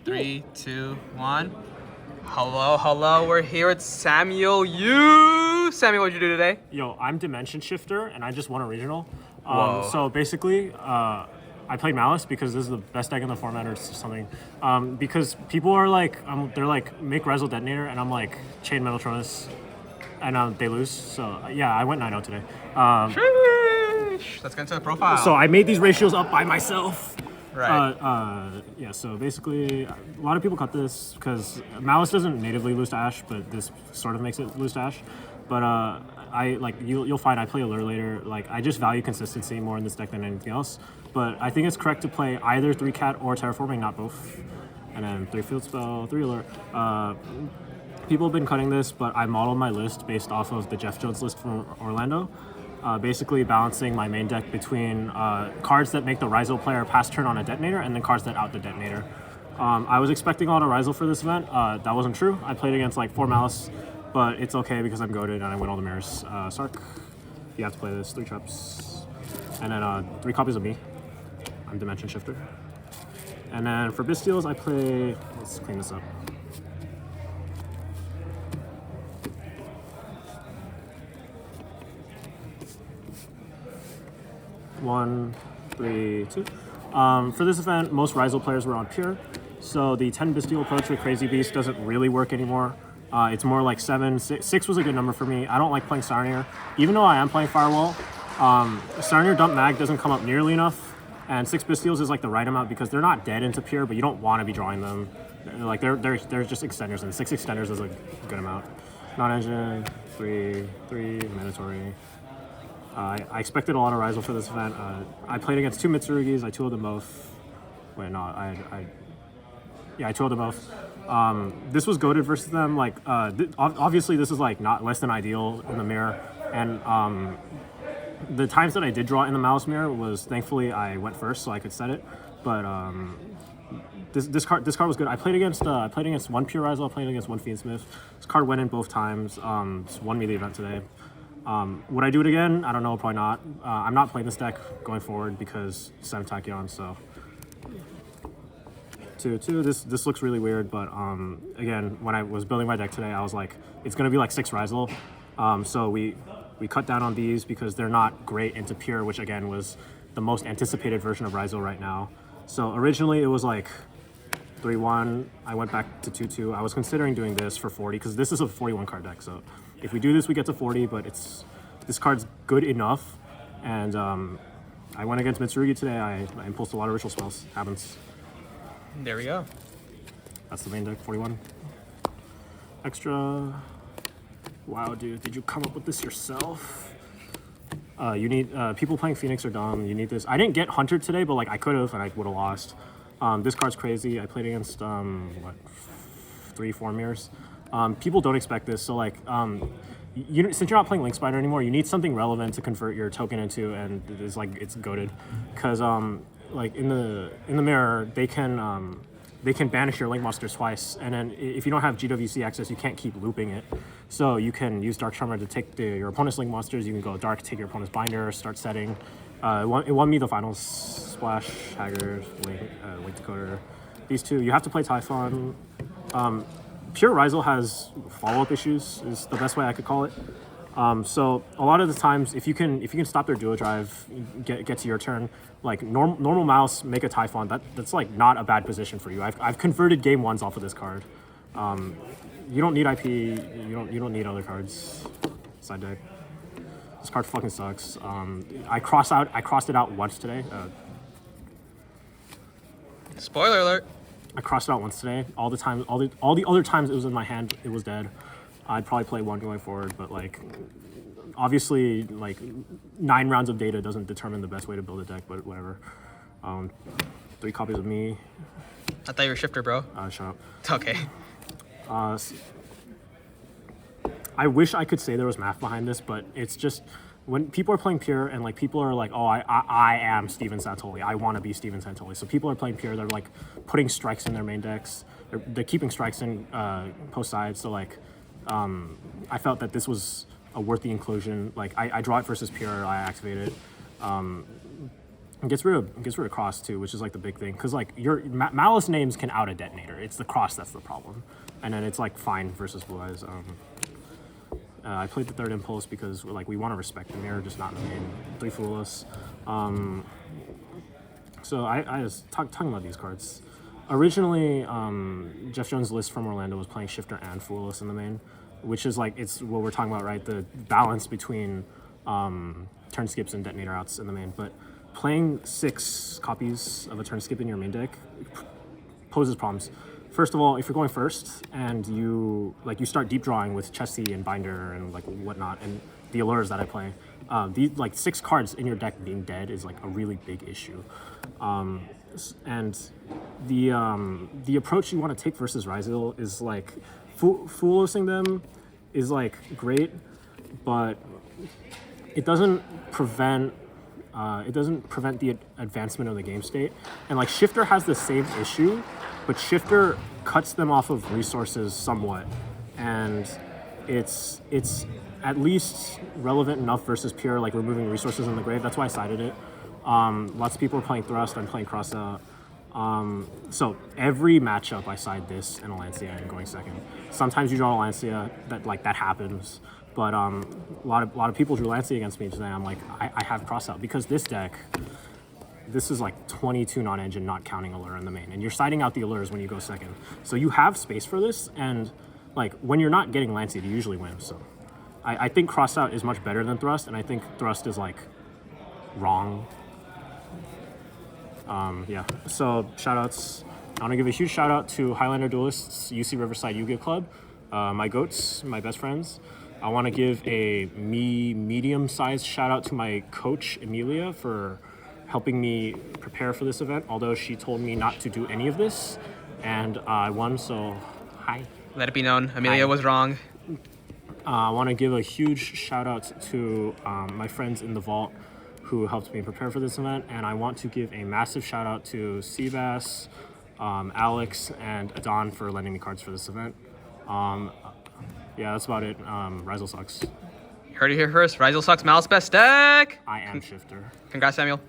3, 2, 1. Hello. We're here with Samuel Yu. Samuel, what'd you do today? Yo, I'm Dimension Shifter, and I just won a regional. Whoa. So basically, I played Maliss because this is the best deck in the format or something. Because people are like, they're like, make Resil Detonator, and I'm like, Chain Metal Tronus, and they lose. So yeah, I went 9-0 today. Sheesh. Let's get into the profile. So I made these ratios up by myself. Right. Yeah, so basically, a lot of people cut this because Malice doesn't natively lose to Ash, but this sort of makes it lose to Ash. But I like you'll find I play Allure later. Like I just value consistency more in this deck than anything else. But I think it's correct to play either 3 Cat or Terraforming, not both. And then 3 Field Spell, 3 Allure. People have been cutting this, but I modeled my list based off of the Jeff Jones list from Orlando. Basically balancing my main deck between cards that make the Rizal player pass turn on a detonator and then cards that out the detonator. I was expecting a lot of Rizal for this event. That wasn't true. I played against like 4 Malice, but it's okay because I'm goated and I win all the mirrors. Sark, you have to play this, 3 traps. And then 3 copies of me. I'm Dimension Shifter. And then for Bystials, I play, let's clean this up. One, 3, 2. For this event, most Rizal players were on Pure, so the 10 Bystial approach with Crazy Beast doesn't really work anymore. It's more like 7, 6 was a good number for me. I don't like playing Sarnier. Even though I am playing Firewall, Sarnier Dump Mag doesn't come up nearly enough, and 6 Bystials is like the right amount because they're not dead into Pure, but you don't want to be drawing them. Like they're just extenders, and 6 extenders is a good amount. Non-engine, 3, mandatory. I expected a lot of Rizal for this event. I played against 2 Mitsurugis. I 2-0'd them both. Wait, no, I 2-0'd them both. This was goated versus them. Like, obviously, this is like not less than ideal in the mirror. And the times that I did draw in the Malice mirror was thankfully I went first, so I could set it. But this card was good. I played against 1 Pure Rizal. I played against 1 Fiendsmith. This card went in both times. It's won me the event today. Would I do it again? I don't know, probably not. I'm not playing this deck going forward because 7 Tachyon, so 2. This looks really weird, but again, when I was building my deck today, I was like, it's gonna be like 6 Rizal. So we cut down on these because they're not great into Pure, which again was the most anticipated version of Rizal right now. So originally it was like 3-1. I went back to 2-2. I was considering doing this for 40 because this is a 41 card deck. So if we do this, we get to 40, but this card's good enough. And I went against Mitsurugi today. I impulsed a lot of ritual spells. Happens. There we go. That's the main deck, 41. Extra. Wow, dude, did you come up with this yourself? You need people playing Phoenix or Dom. You need this. I didn't get Hunter today, but like I could have, and I would have lost. This card's crazy. I played against 3, 4 mirrors. People don't expect this, so like since you're not playing Link Spider anymore, you need something relevant to convert your token into, and it's goated, because like in the mirror they can banish your Link monsters twice, and then if you don't have GWC access, you can't keep looping it. So you can use Dark Charmer to take your opponent's Link monsters. You can go Dark, take your opponent's Binder, start setting. It won me the finals. Splash, Haggard, Link Decoder. These 2, you have to play Typhon. Pure Rizal has follow-up issues, is the best way I could call it. So a lot of the times, if you can stop their duo drive, get to your turn, like normal mouse, make a Typhon. That's like not a bad position for you. I've converted game 1s off of this card. You don't need IP. You don't need other cards. Side deck. This card fucking sucks. I crossed it out once today. Spoiler alert. I crossed it out once today. All the other times it was in my hand, it was dead. I'd probably play 1 going forward, but like obviously like 9 rounds of data doesn't determine the best way to build a deck, but whatever. 3 copies of me. I thought you were Shifter, bro. Shut up. Okay. I wish I could say there was math behind this, but it's just when people are playing Pure and like people are like, oh, I am Steven Santoli. I want to be Steven Santoli. So people are playing Pure. They're like putting strikes in their main decks. They're keeping strikes in post side. So like, I felt that this was a worthy inclusion. Like I draw it versus Pure. I activate it. It gets rid of cross too, which is like the big thing, because like your Maliss names can out a detonator. It's the cross that's the problem, and then it's like fine versus Blue Eyes. I played the third impulse because like we want to respect the mirror, just not in the main. 3 Foolish. So I was talking about these cards. Originally, Jeff Jones' list from Orlando was playing Shifter and Foolish in the main, which is like, it's what we're talking about, right? The balance between turn skips and detonator outs in the main. But playing 6 copies of a turn skip in your main deck poses problems. First of all, if you're going first and you start deep drawing with Chesty and Binder and like whatnot, and the allures that I play, these like 6 cards in your deck being dead is like a really big issue. And the approach you want to take versus Rizal is like foolishing them is like great, but it doesn't prevent the advancement of the game state. And like Shifter has the same issue, but Shifter cuts them off of resources somewhat, and it's at least relevant enough versus pure like removing resources in the grave. That's why I cited it. Lots of people are playing Thrust. I'm playing Cross Out. So every matchup I side this and a Lancia and going second. Sometimes you draw a Lancia, that happens. But a lot of people drew Lancia against me today. I'm like, I have Cross Out because this deck, this is like 22 non-engine, not counting allure in the main, and you're siding out the allures when you go second. So you have space for this, and like when you're not getting Lancia, you usually win. So I think Cross Out is much better than Thrust, and I think Thrust is like wrong. Yeah, so shoutouts. I want to give a huge shout out to Highlander Duelists, UC Riverside Yu-Gi-Oh Club, my goats, my best friends. I want to give a medium-sized shout out to my coach, Amelia, for helping me prepare for this event, although she told me not to do any of this, and I won, so hi. Let it be known, Amelia was wrong. I want to give a huge shout out to my friends in the vault who helped me prepare for this event, and I want to give a massive shout out to Seabass, Alex, and Adon for lending me cards for this event. Yeah, that's about it. Rizal sucks. You heard it here first. Rizal sucks, Maliss best deck. I am Shifter. Congrats, Samuel.